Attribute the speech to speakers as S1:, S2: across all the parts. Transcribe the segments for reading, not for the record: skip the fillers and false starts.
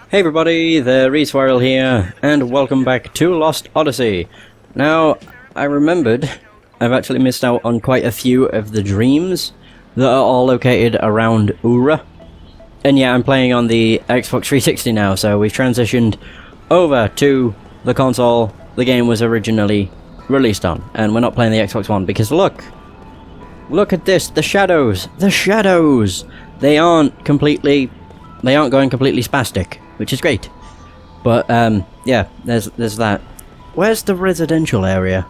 S1: Hey everybody, the Reswirl here, and welcome back to Lost Odyssey. Now, I remembered I've actually missed out on quite a few of the dreams that are all located around Ura. And yeah, I'm playing on the Xbox 360 now, so we've transitioned over to the console the game was originally released on. And we're not playing the Xbox One because look at this, the shadows! The shadows! They aren't going completely spastic, which is great. But, yeah, there's that. Where's the residential area?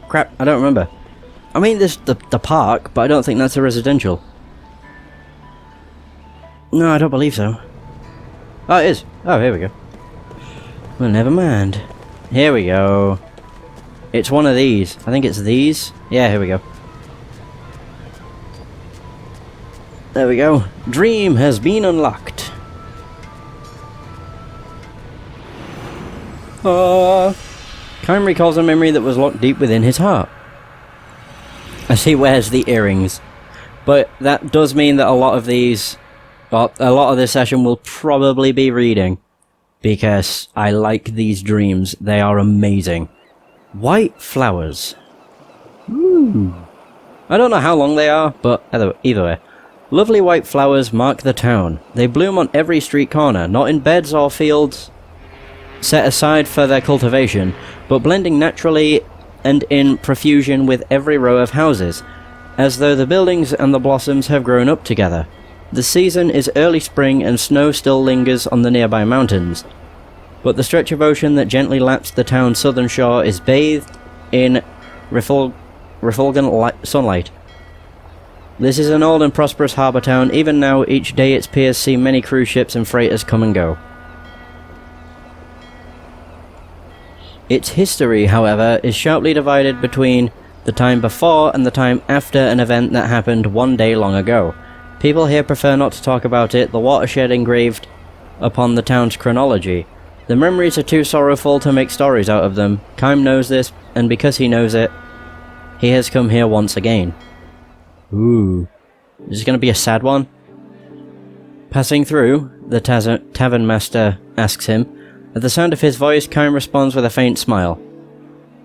S1: Crap, I don't remember. I mean, there's the park, but I don't think that's a residential. No, I don't believe so. Oh, it is. Oh, here we go. Well, never mind. Here we go. It's one of these. I think it's these. Yeah, here we go. There we go. Dream has been unlocked. Kaim recalls a memory that was locked deep within his heart. As he wears the earrings. But that does mean that a lot of these... Well, a lot of this session will probably be reading. Because I like these dreams. They are amazing. White flowers. Ooh. I don't know how long they are, but either way. Lovely white flowers mark the town. They bloom on every street corner, not in beds or fields set aside for their cultivation, but blending naturally and in profusion with every row of houses, as though the buildings and the blossoms have grown up together. The season is early spring and snow still lingers on the nearby mountains, but the stretch of ocean that gently laps the town's southern shore is bathed in refulgent sunlight. This is an old and prosperous harbour town. Even now, each day its piers see many cruise ships and freighters come and go. Its history, however, is sharply divided between the time before and the time after an event that happened one day long ago. People here prefer not to talk about it, the watershed engraved upon the town's chronology. The memories are too sorrowful to make stories out of them. Kaim knows this, and because he knows it, he has come here once again. Ooh. Is this going to be a sad one? Passing through, the tavern master asks him. At the sound of his voice, Kaim responds with a faint smile.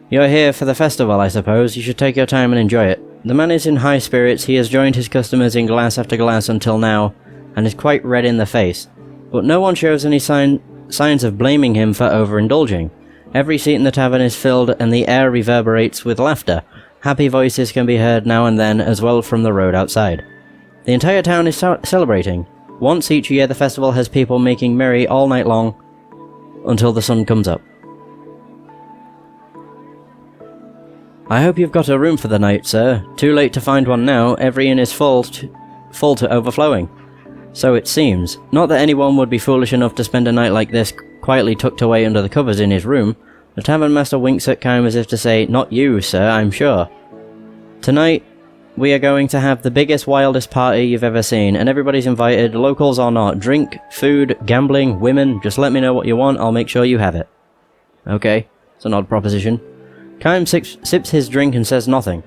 S1: You're here for the festival, I suppose. You should take your time and enjoy it. The man is in high spirits. He has joined his customers in glass after glass until now, and is quite red in the face. But no one shows any signs of blaming him for overindulging. Every seat in the tavern is filled, and the air reverberates with laughter. Happy voices can be heard now and then, as well from the road outside. The entire town is celebrating. Once each year the festival has people making merry all night long, until the sun comes up. I hope you've got a room for the night, sir. Too late to find one now. Every inn is full to overflowing. So it seems. Not that anyone would be foolish enough to spend a night like this quietly tucked away under the covers in his room. The tavern master winks at Kaim as if to say, not you, sir, I'm sure. Tonight, we are going to have the biggest, wildest party you've ever seen, and everybody's invited, locals or not. Drink, food, gambling, women, just let me know what you want, I'll make sure you have it. Okay, it's an odd proposition. Kaim sips his drink and says nothing.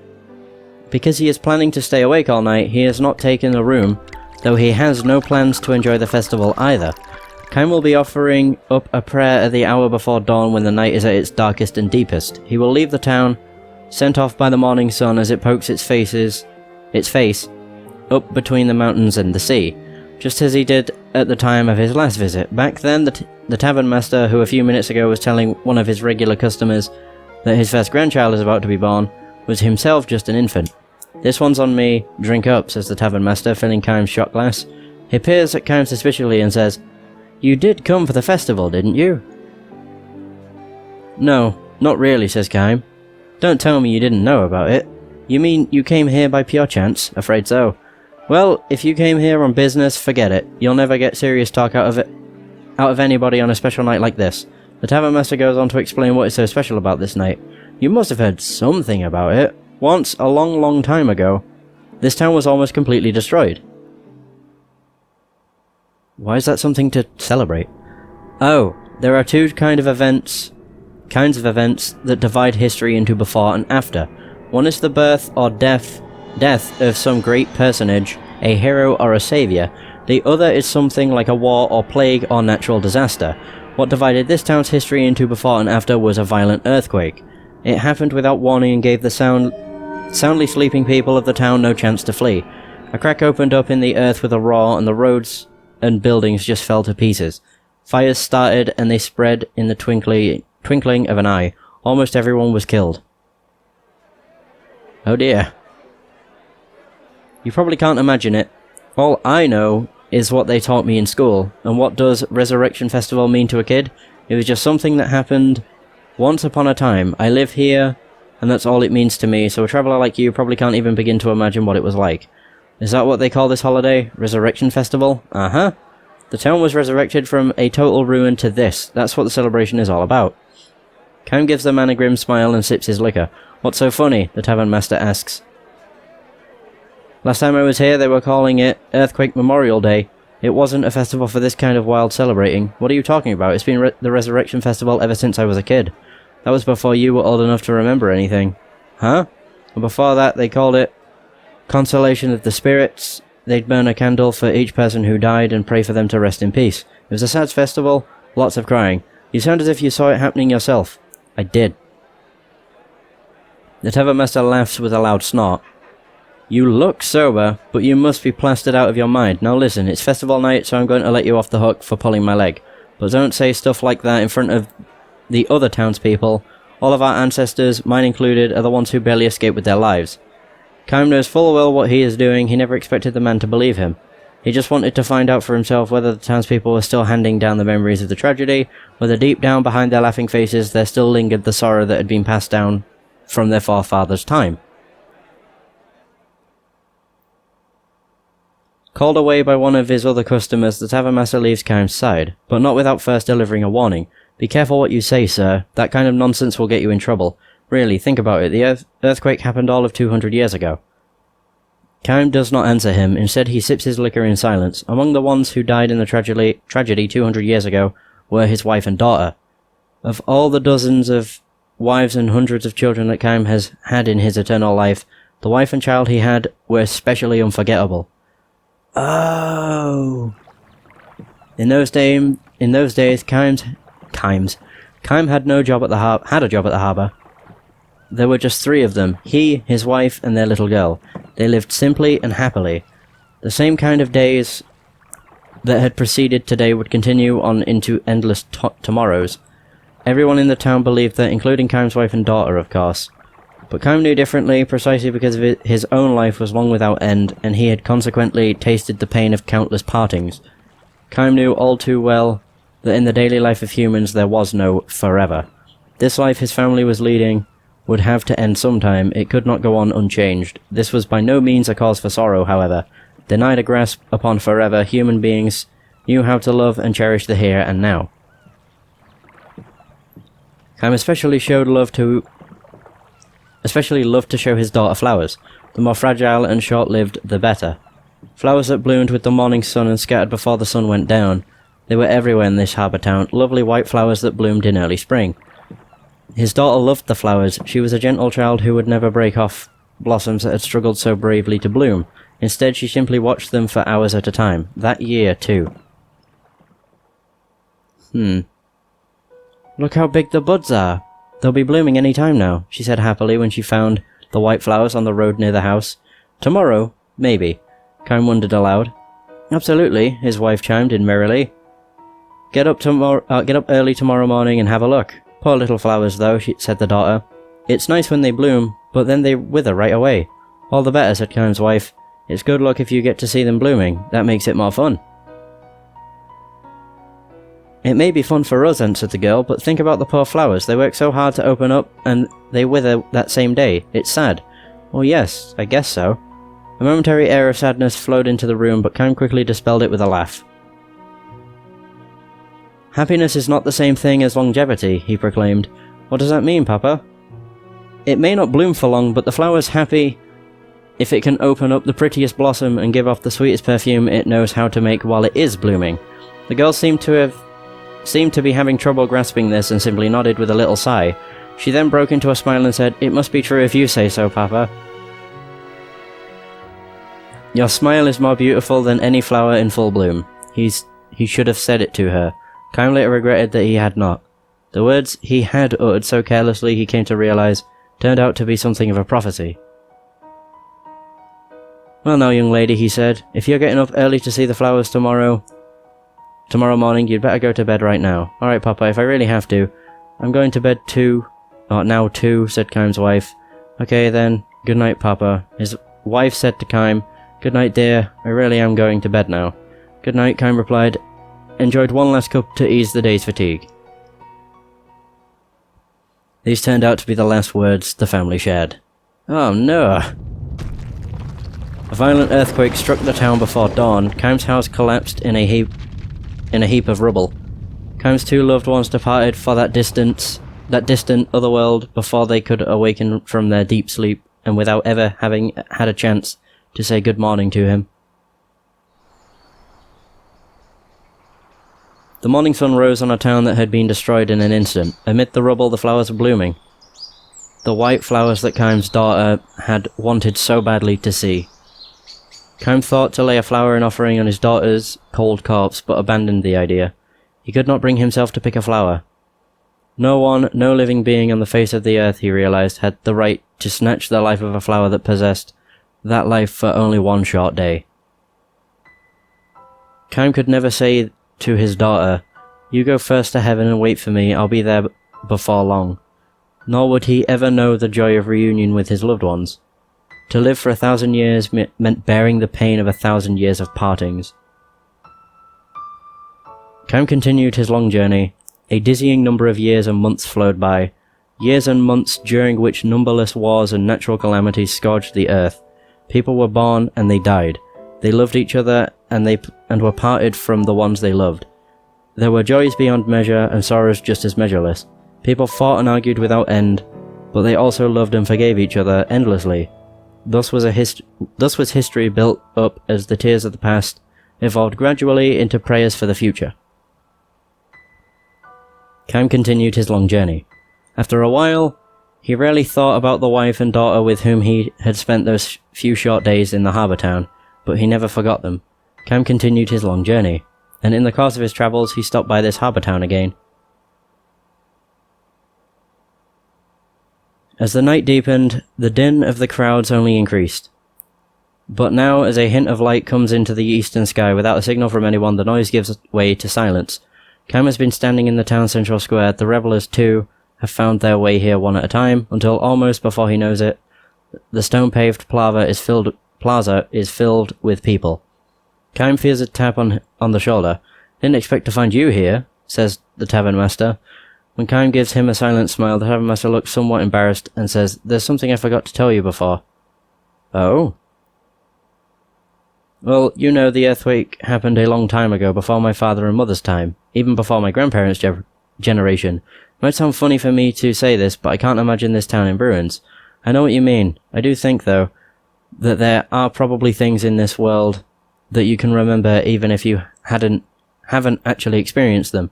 S1: Because he is planning to stay awake all night, he has not taken a room, though he has no plans to enjoy the festival either. Kaim will be offering up a prayer at the hour before dawn when the night is at its darkest and deepest. He will leave the town, sent off by the morning sun as it pokes its face up between the mountains and the sea, just as he did at the time of his last visit. Back then, the tavern master, who a few minutes ago was telling one of his regular customers that his first grandchild is about to be born, was himself just an infant. This one's on me, drink up, says the tavern master, filling Kaim's shot glass. He peers at Kaim suspiciously and says, You did come for the festival, didn't you? No, not really, says Kaim. Don't tell me you didn't know about it. You mean you came here by pure chance? Afraid so. Well, if you came here on business, forget it. You'll never get serious talk out of anybody on a special night like this. The tavern master goes on to explain what is so special about this night. You must have heard something about it. Once, a long, long time ago, this town was almost completely destroyed. Why is that something to celebrate? Oh, there are two kinds of events that divide history into before and after. One is the birth or death of some great personage, a hero or a savior. The other is something like a war or plague or natural disaster. What divided this town's history into before and after was a violent earthquake. It happened without warning and gave the soundly sleeping people of the town no chance to flee. A crack opened up in the earth with a roar, and the roads and buildings just fell to pieces. Fires started, and they spread in the twinkling of an eye. Almost everyone was killed. Oh dear. You probably can't imagine it. All I know is what they taught me in school. And what does Resurrection Festival mean to a kid? It was just something that happened once upon a time. I live here, and that's all it means to me, so a traveller like you probably can't even begin to imagine what it was like. Is that what they call this holiday? Resurrection Festival? Uh-huh. The town was resurrected from a total ruin to this. That's what the celebration is all about. Kaim gives the man a grim smile and sips his liquor. What's so funny? The tavern master asks. Last time I was here, they were calling it Earthquake Memorial Day. It wasn't a festival for this kind of wild celebrating. What are you talking about? It's been the Resurrection Festival ever since I was a kid. That was before you were old enough to remember anything. Huh? And before that, they called it Consolation of the Spirits. They'd burn a candle for each person who died and pray for them to rest in peace. It was a sad festival, lots of crying. You sound as if you saw it happening yourself. I did. The tavern master laughs with a loud snort. You look sober, but you must be plastered out of your mind. Now listen, it's festival night, so I'm going to let you off the hook for pulling my leg. But don't say stuff like that in front of the other townspeople. All of our ancestors, mine included, are the ones who barely escaped with their lives. Kaim knows full well what he is doing. He never expected the man to believe him. He just wanted to find out for himself whether the townspeople were still handing down the memories of the tragedy, whether deep down behind their laughing faces there still lingered the sorrow that had been passed down from their forefathers' time. Called away by one of his other customers, the tavern master leaves Kaim's side, but not without first delivering a warning. Be careful what you say, sir. That kind of nonsense will get you in trouble. Really, think about it. The earthquake happened all of 200 years ago. Kaim does not answer him. Instead, he sips his liquor in silence. Among the ones who died in the tragedy 200 years ago were his wife and daughter. Of all the dozens of wives and hundreds of children that Kaim has had in his eternal life, the wife and child he had were especially unforgettable. Oh. In those days, Kaim had no job at the harbour. There were just 3 of them, he, his wife, and their little girl. They lived simply and happily. The same kind of days that had preceded today would continue on into endless tomorrows. Everyone in the town believed that, including Kaim's wife and daughter, of course. But Kaim knew differently, precisely because of his own life was long without end, and he had consequently tasted the pain of countless partings. Kaim knew all too well that in the daily life of humans there was no forever. This life his family was leading would have to end sometime. It could not go on unchanged. This was by no means a cause for sorrow, however. Denied a grasp upon forever, human beings knew how to love and cherish the here and now. Kaim especially loved to show his daughter flowers. The more fragile and short-lived, the better. Flowers that bloomed with the morning sun and scattered before the sun went down. They were everywhere in this harbour town, lovely white flowers that bloomed in early spring. His daughter loved the flowers. She was a gentle child who would never break off blossoms that had struggled so bravely to bloom. Instead, she simply watched them for hours at a time. That year, too. Look how big the buds are. They'll be blooming any time now, she said happily when she found the white flowers on the road near the house. Tomorrow? Maybe. Kaim wondered aloud. Absolutely, his wife chimed in merrily. Get up early tomorrow morning and have a look. Poor little flowers, though, said the daughter. It's nice when they bloom, but then they wither right away. All the better, said Kaim's wife. It's good luck if you get to see them blooming. That makes it more fun. It may be fun for us, answered the girl, but think about the poor flowers. They work so hard to open up, and they wither that same day. It's sad. Well, yes, I guess so. A momentary air of sadness flowed into the room, but Kaim quickly dispelled it with a laugh. Happiness is not the same thing as longevity, he proclaimed. What does that mean, Papa? It may not bloom for long, but the flower's happy if it can open up the prettiest blossom and give off the sweetest perfume it knows how to make while it is blooming. The girl seemed to be having trouble grasping this and simply nodded with a little sigh. She then broke into a smile and said, It must be true if you say so, Papa. Your smile is more beautiful than any flower in full bloom. He should have said it to her. Kaim later regretted that he had not. The words he had uttered so carelessly he came to realize turned out to be something of a prophecy. Well now, young lady, he said, if you're getting up early to see the flowers tomorrow morning, you'd better go to bed right now. Alright, Papa, if I really have to. I'm going to bed too. Oh, now too, said Kaim's wife. Okay then, good night, Papa. His wife said to Kaim, good night, dear, I really am going to bed now. Good night, Kaim replied, enjoyed one last cup to ease the day's fatigue. These turned out to be the last words the family shared. Oh no! A violent earthquake struck the town before dawn. Kaim's house collapsed in a heap of rubble. Kaim's two loved ones departed for that distant otherworld before they could awaken from their deep sleep, and without ever having had a chance to say good morning to him. The morning sun rose on a town that had been destroyed in an instant. Amid the rubble, the flowers were blooming. The white flowers that Kaim's daughter had wanted so badly to see. Kaim thought to lay a flower in offering on his daughter's cold corpse, but abandoned the idea. He could not bring himself to pick a flower. No living being on the face of the earth, he realized, had the right to snatch the life of a flower that possessed that life for only one short day. Kaim could never say to his daughter, you go first to heaven and wait for me, I'll be there before long. Nor would he ever know the joy of reunion with his loved ones. To live for 1,000 years meant bearing the pain of 1,000 years of partings. Kaim continued his long journey. A dizzying number of years and months flowed by. Years and months during which numberless wars and natural calamities scourged the earth. People were born and they died. They loved each other and were parted from the ones they loved. There were joys beyond measure and sorrows just as measureless. People fought and argued without end, but they also loved and forgave each other endlessly. Thus was history built up as the tears of the past evolved gradually into prayers for the future. Kaim continued his long journey. After a while, he rarely thought about the wife and daughter with whom he had spent those few short days in the harbour town, but he never forgot them. Kaim continued his long journey, and in the course of his travels he stopped by this harbour town again. As the night deepened, the din of the crowds only increased. But now, as a hint of light comes into the eastern sky without a signal from anyone, the noise gives way to silence. Kaim has been standing in the town central square. The revelers, too, have found their way here one at a time, until almost before he knows it, the stone-paved plaza is filled with people. Kaim feels a tap on the shoulder. Didn't expect to find you here, says the tavern master. When Kaim gives him a silent smile, the tavern master looks somewhat embarrassed and says, there's something I forgot to tell you before. Oh? Well, you know the earthquake happened a long time ago, before my father and mother's time, even before my grandparents' generation. It might sound funny for me to say this, but I can't imagine this town in ruins. I know what you mean. I do think, though, that there are probably things in this world that you can remember even if you haven't actually experienced them.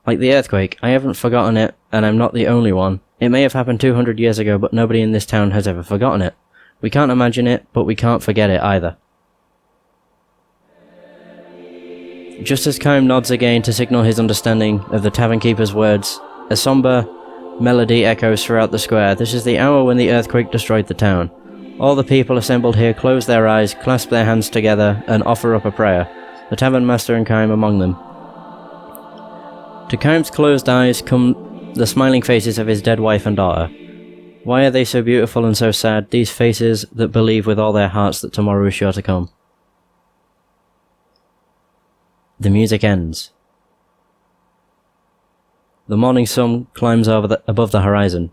S1: Like the earthquake, I haven't forgotten it, and I'm not the only one. It may have happened 200 years ago, but nobody in this town has ever forgotten it. We can't imagine it, but we can't forget it either. Just as Kaim nods again to signal his understanding of the tavern keeper's words, a somber melody echoes throughout the square. This is the hour when the earthquake destroyed the town. All the people assembled here close their eyes, clasp their hands together, and offer up a prayer, the tavern master and Kaim among them. To Kaim's closed eyes come the smiling faces of his dead wife and daughter. Why are they so beautiful and so sad, these faces that believe with all their hearts that tomorrow is sure to come? The music ends. The morning sun climbs above the horizon,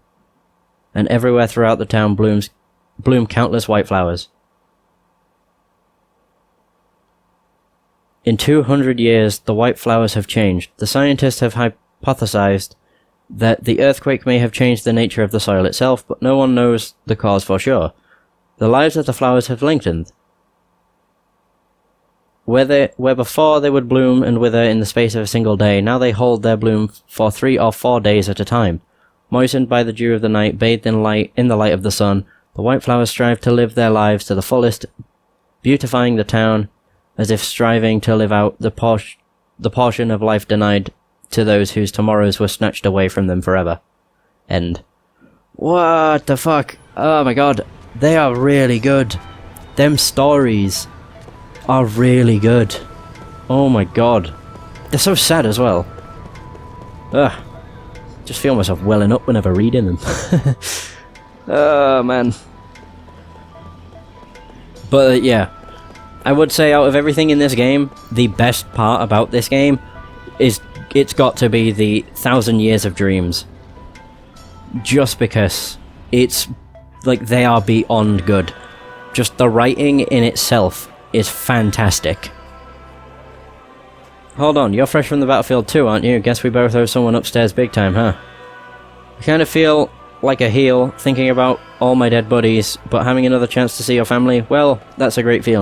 S1: and everywhere throughout the town bloom countless white flowers. In 200 years, the white flowers have changed. The scientists have hypothesized that the earthquake may have changed the nature of the soil itself, but no one knows the cause for sure. The lives of the flowers have lengthened. Where before they would bloom and wither in the space of a single day, now they hold their bloom for 3 or 4 days at a time. Moistened by the dew of the night, bathed in the light of the sun, the white flowers strive to live their lives to the fullest, beautifying the town, as if striving to live out the portion of life denied to those whose tomorrows were snatched away from them forever. End. What the fuck? Oh my god, they are really good. Them stories are really good. Oh my god. They're so sad as well. Ugh. Just feel myself welling up whenever reading them. Oh man. But yeah, I would say out of everything in this game, the best part about this game is it's got to be the 1,000 Years of Dreams. Just because it's like they are beyond good. Just the writing in itself is fantastic. Hold on, you're fresh from the battlefield too, aren't you? Guess we both owe someone upstairs big time, huh? I kind of feel like a heel thinking about all my dead buddies, but having another chance to see your family, well, that's a great feeling.